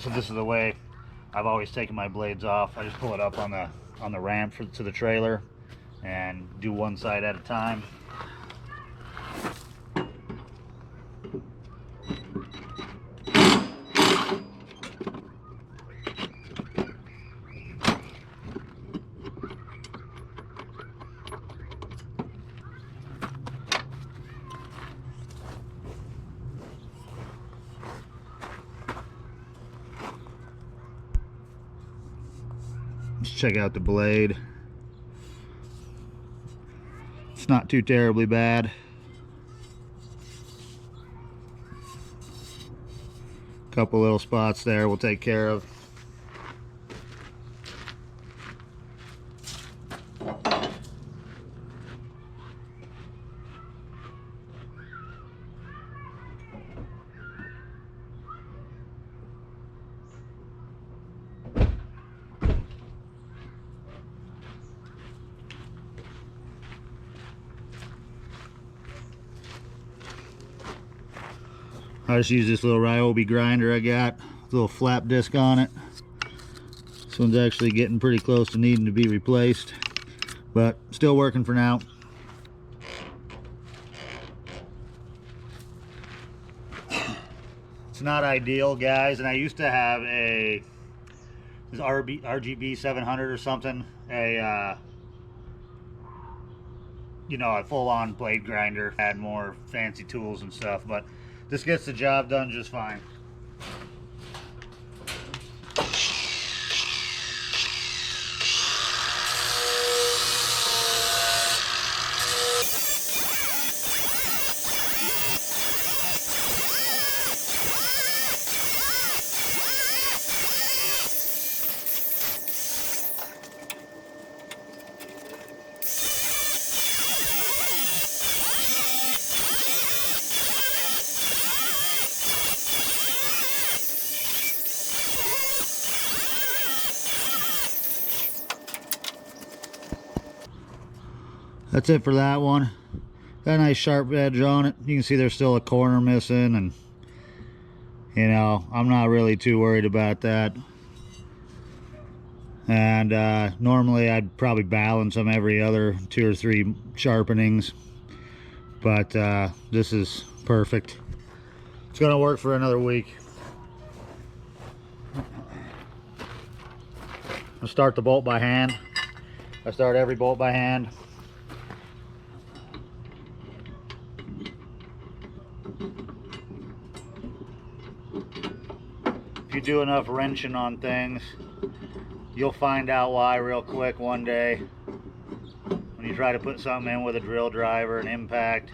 So this is the way I've always taken my blades off. I just pull it up on the ramp to the trailer and do one side at a time. Let's check out the blade. It's not too terribly bad. Couple little spots there we'll take care of. I just use this little Ryobi grinder I got, a little flap disc on it. This one's actually getting pretty close to needing to be replaced, but still working for now. It's not ideal, guys, and I used to have this RGB 700 or something, you know, a full-on blade grinder, had more fancy tools and stuff, but this gets the job done just fine. That's it for that one. Got a nice sharp edge on it. You can see there's still a corner missing, and you know, I'm not really too worried about that. And normally I'd probably balance them every other 2 or 3 sharpenings, but this is perfect. It's gonna work for another week. I'll start the bolt by hand. I start every bolt by hand. If you do enough wrenching on things, you'll find out why real quick one day. When you try to put something in with a drill driver, an impact,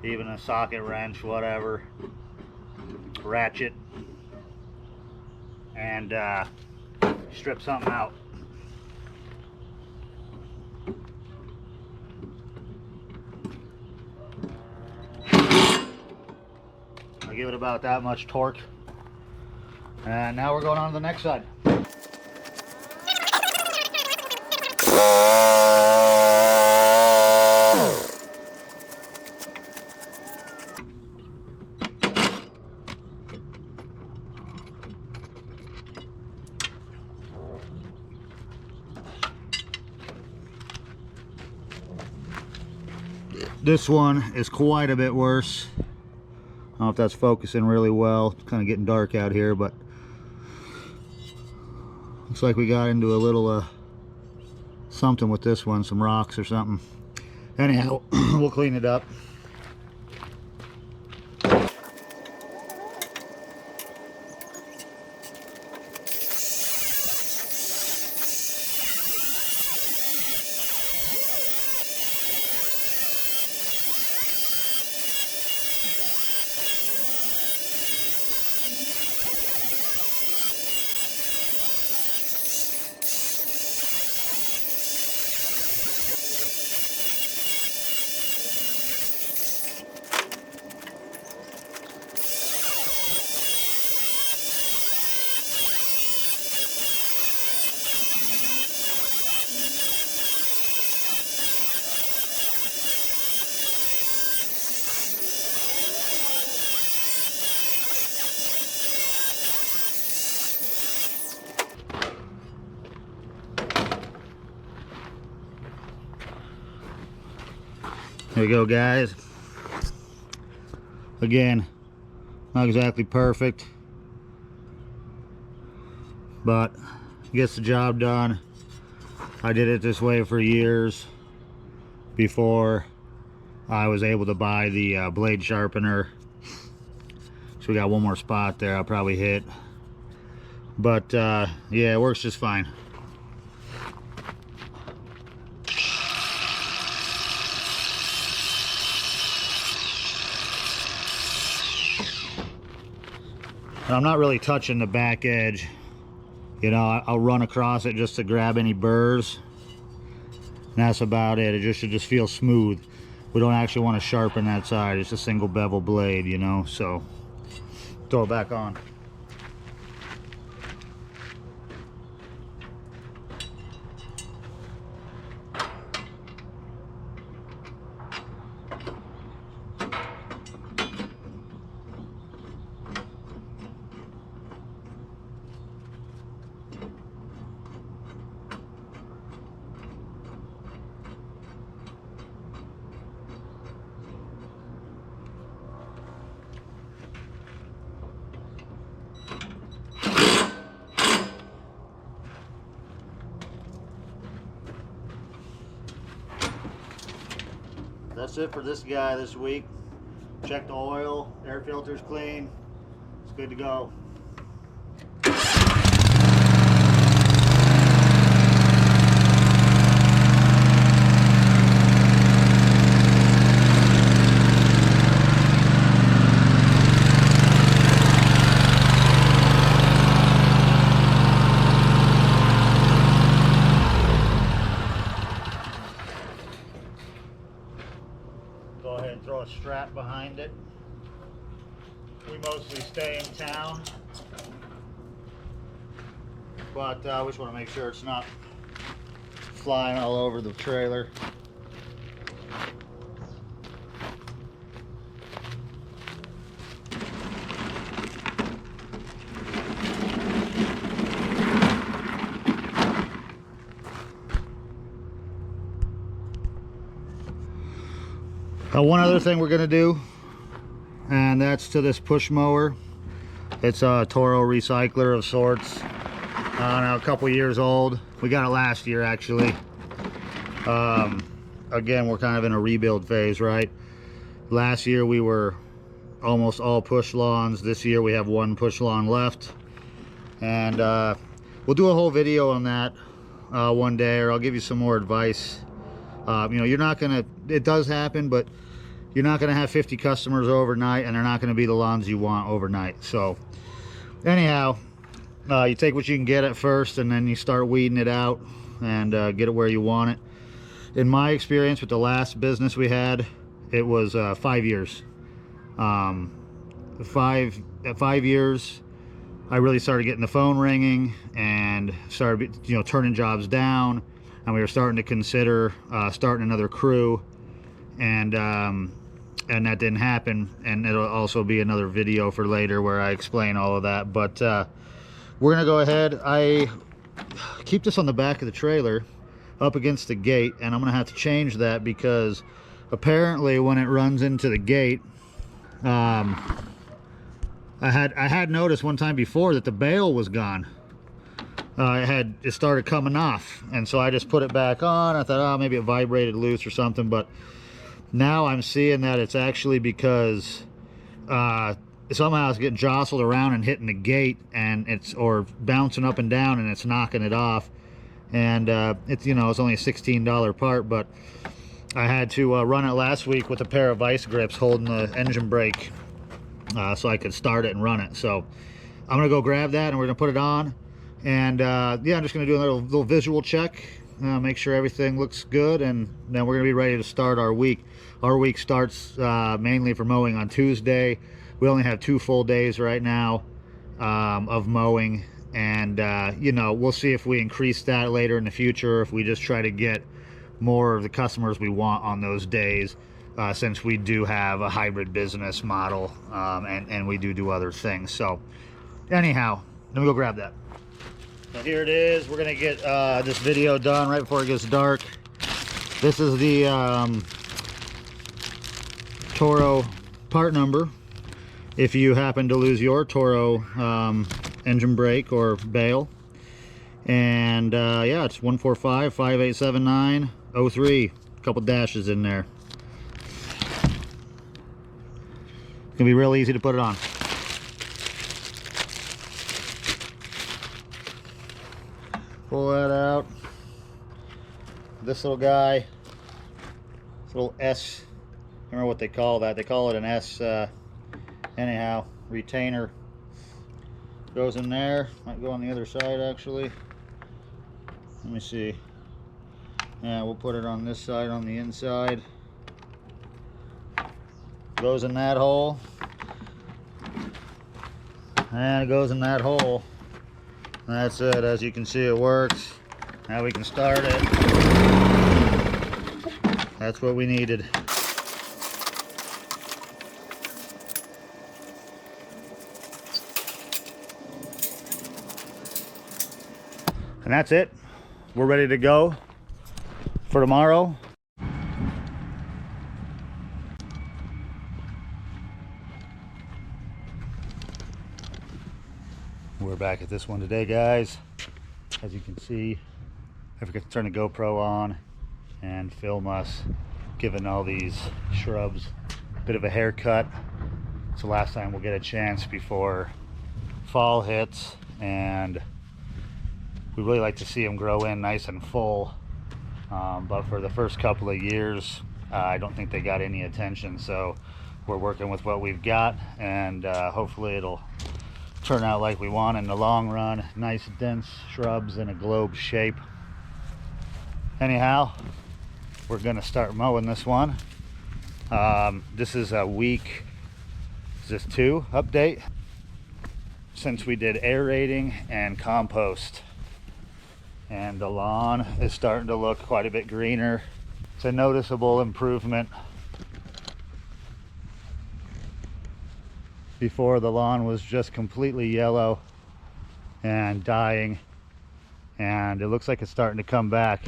even a socket wrench, whatever, ratchet, and strip something out. I give it about that much torque. And now we're going on to the next side. This one is quite a bit worse. I don't know if that's focusing really well. It's kind of getting dark out here, but looks like we got into a little something with this one, some rocks or something. Anyhow, we'll clean it up. There you go, guys. Again, not exactly perfect, but gets the job done. I did it this way for years before I was able to buy the blade sharpener. So we got one more spot there I'll probably hit, but yeah, it works just fine. And I'm not really touching the back edge. You know, I'll run across it just to grab any burrs. And that's about it. It should just feel smooth. We don't actually want to sharpen that side. It's a single bevel blade, you know, so throw it back on. That's it for this guy this week. Check the oil, air filter's clean. It's good to go. Go ahead and throw a strap behind it. We mostly stay in town, but we just want to make sure it's not flying all over the trailer. One other thing we're going to do, and that's to this push mower. It's a Toro recycler of sorts. Now a couple years old. We got it last year, actually. Again, we're kind of in a rebuild phase, right? Last year we were almost all push lawns. This year we have one push lawn left, and we'll do a whole video on that one day, or I'll give you some more advice. You know, you're not gonna, it does happen, but you're not gonna have 50 customers overnight, and they're not gonna be the lawns you want overnight. So anyhow, you take what you can get at first, and then you start weeding it out and get it where you want it. In my experience with the last business we had, it was 5 years. 5 years, I really started getting the phone ringing and started, you know, turning jobs down, and we were starting to consider starting another crew, and that didn't happen. And it'll also be another video for later where I explain all of that. But we're gonna go ahead. I keep this on the back of the trailer up against the gate, and I'm gonna have to change that because apparently when it runs into the gate, I had noticed one time before that the bail was gone. It started coming off, and so I just put it back on. I thought, oh, maybe it vibrated loose or something, but now I'm seeing that it's actually because somehow it's getting jostled around and hitting the gate, and or bouncing up and down, and it's knocking it off. And it's, you know, it's only a $16 part, but I had to run it last week with a pair of vice grips holding the engine brake so I could start it and run it. So I'm gonna go grab that, and we're gonna put it on, and yeah, I'm just gonna do a little visual check, make sure everything looks good, and then we're gonna be ready to start our week. Our week starts mainly for mowing on Tuesday. We only have 2 full days right now of mowing, and you know, we'll see if we increase that later in the future, if we just try to get more of the customers we want on those days, since we do have a hybrid business model, and we do other things. So anyhow, let me go grab that. So here it is. We're gonna get this video done right before it gets dark. This is the Toro part number if you happen to lose your Toro engine brake or bail. And yeah, it's 145-5879-03. A couple dashes in there. It's gonna be real easy to put it on. Pull that out. This little guy, this little S, I don't remember what they call that. They call it an S, anyhow, retainer. Goes in there. Might go on the other side actually. Let me see. Yeah, we'll put it on this side on the inside. Goes in that hole. And it goes in that hole. That's it. As you can see, it works. Now we can start it. That's what we needed. And that's it. We're ready to go for tomorrow. We're back at this one today, guys. As you can see, I forgot to turn the GoPro on and film us giving all these shrubs a bit of a haircut. It's the last time we'll get a chance before fall hits, and we really like to see them grow in nice and full. But for the first couple of years, I don't think they got any attention, so we're working with what we've got, and hopefully it'll turn out like we want in the long run. Nice dense shrubs in a globe shape. Anyhow, we're gonna start mowing this one. This is a week, is this 2 update since we did aerating and compost, and the lawn is starting to look quite a bit greener. It's a noticeable improvement. Before, the lawn was just completely yellow and dying, and it looks like it's starting to come back.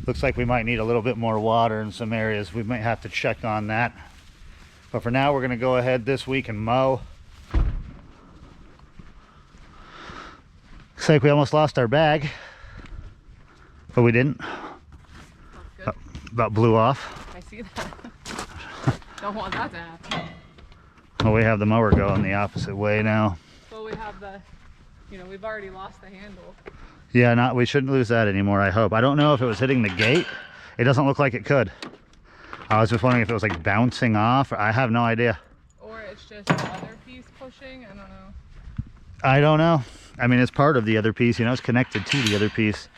Looks like we might need a little bit more water in some areas. We might have to check on that, but for now we're going to go ahead this week and mow. Looks like we almost lost our bag, but we didn't. About blew off. I see that. Don't want that to happen. Well, we have the mower going the opposite way now. Well, we have the, we've already lost the handle. Yeah, we shouldn't lose that anymore, I hope. I don't know if it was hitting the gate. It doesn't look like it could. I was just wondering if it was like bouncing off. I have no idea. Or it's just the other piece pushing. I don't know. I don't know. I mean, it's part of the other piece, it's connected to the other piece.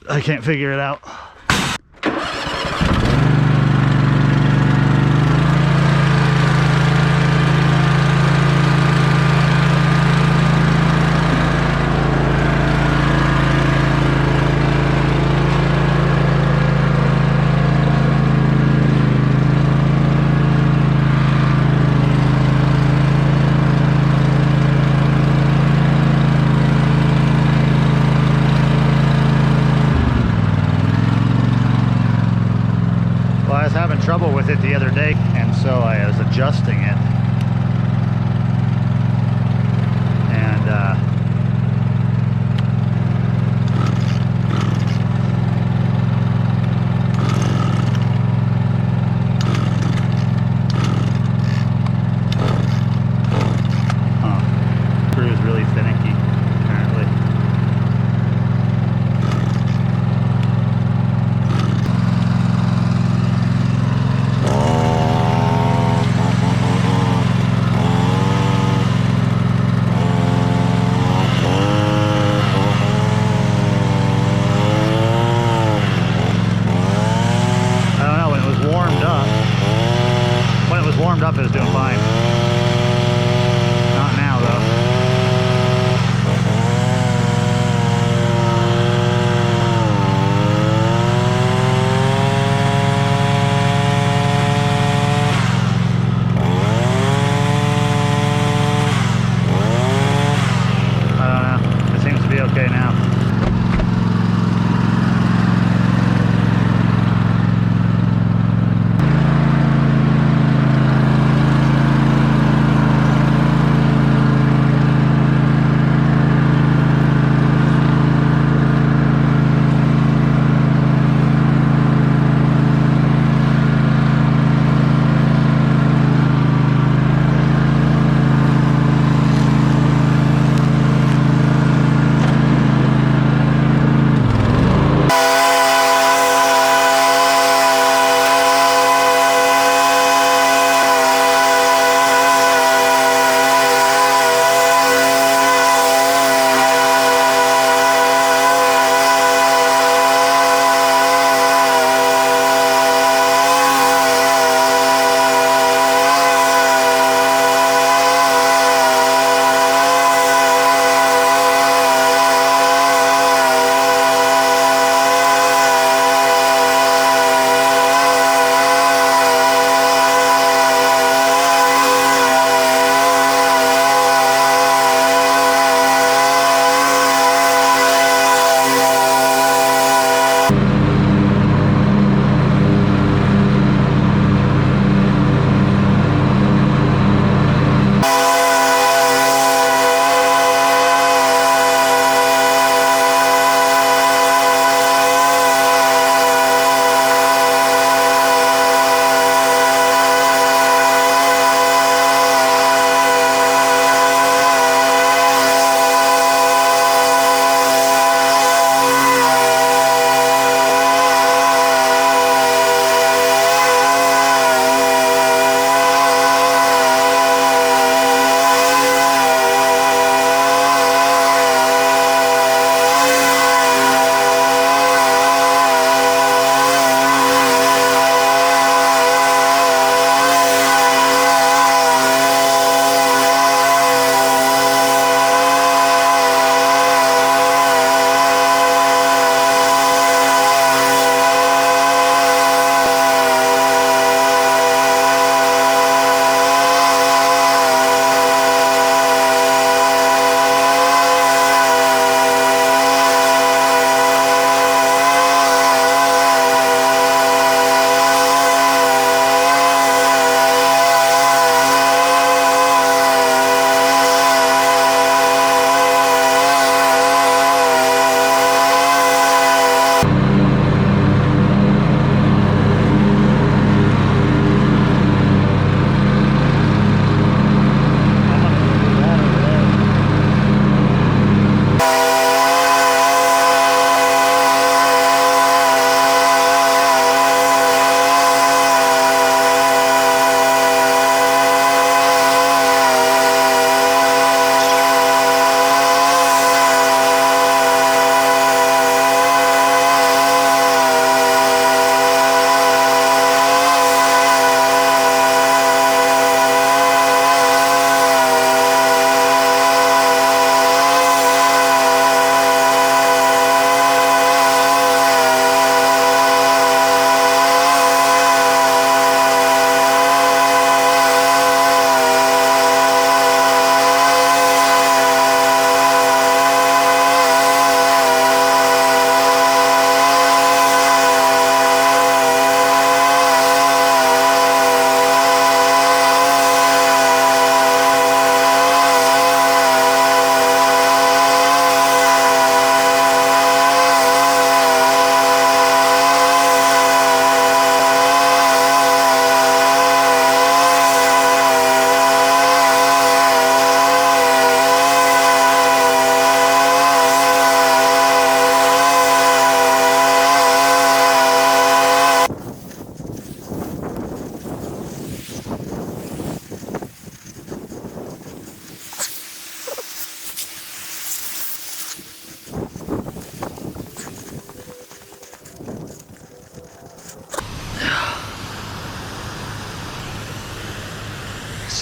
I can't figure it out. Trouble with it the other day, and so I was adjusting it, and screw is really finicky apparently.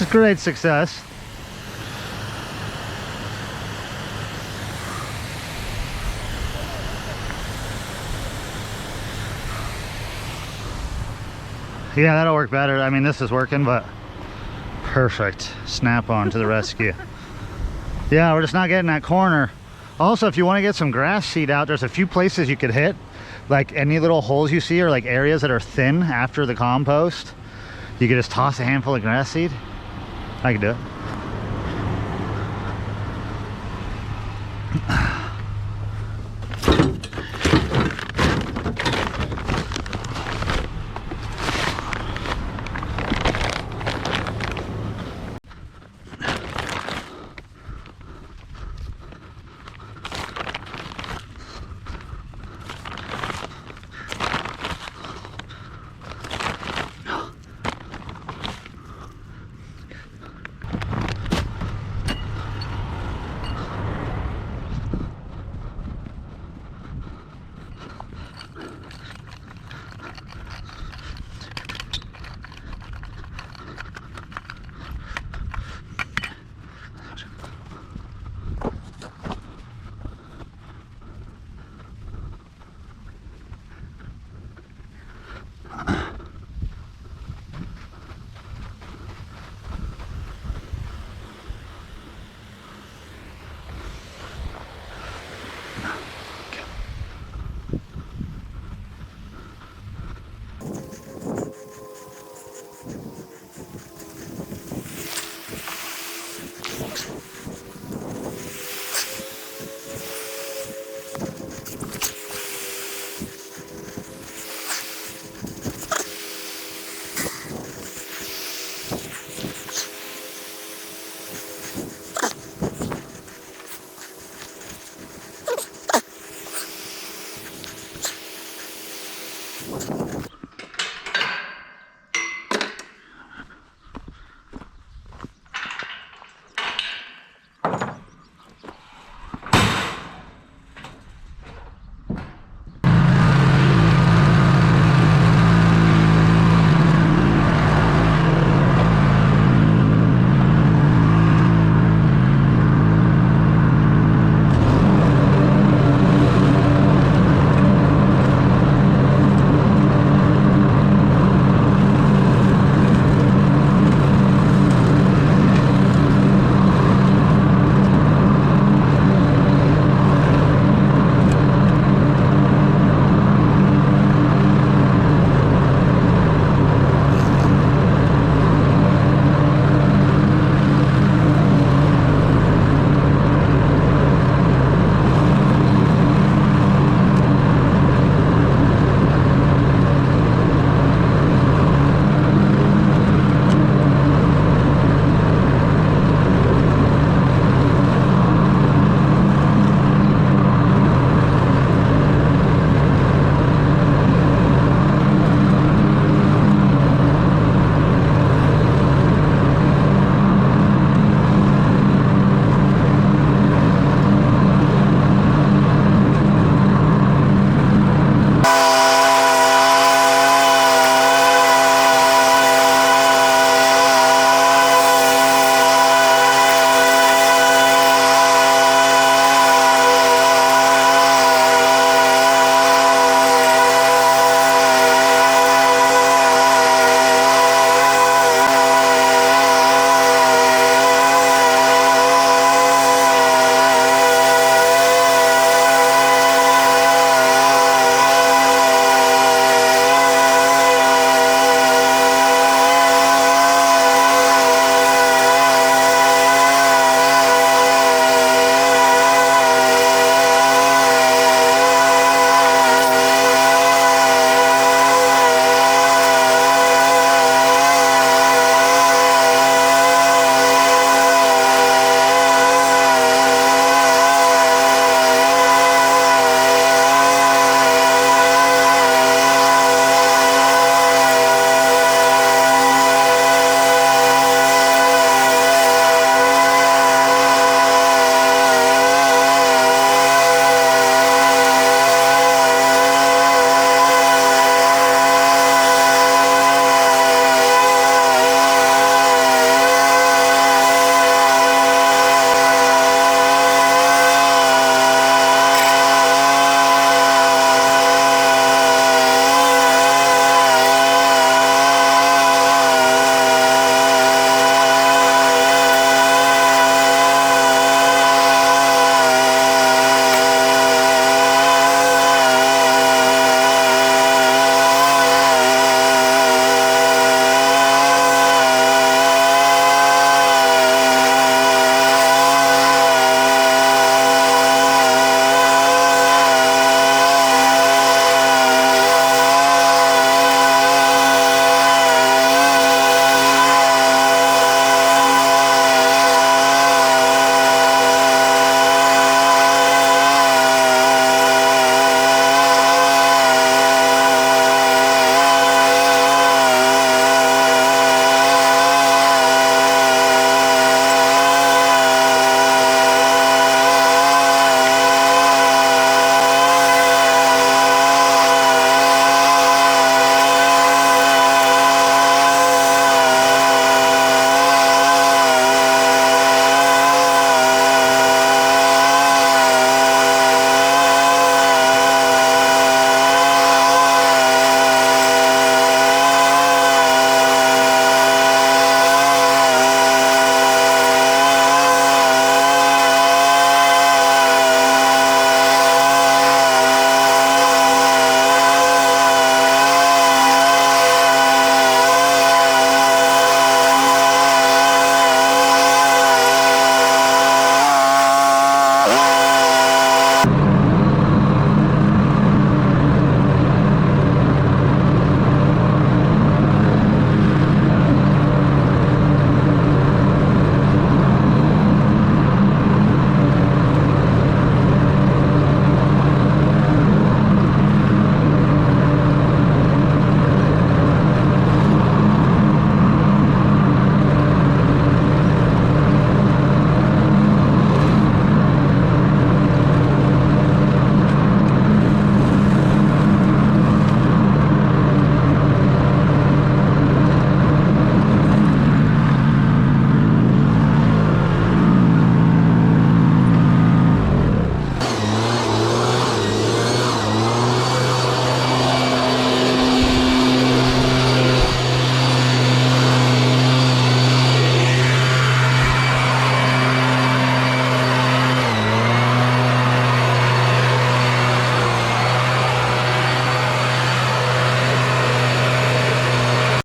That's a great success. Yeah, that'll work better. I mean, this is working, but perfect. Snap on to the rescue. Yeah, we're just not getting that corner. Also, if you want to get some grass seed out, there's a few places you could hit. Like any little holes you see, or like areas that are thin after the compost. You could just toss a handful of grass seed. I can do it.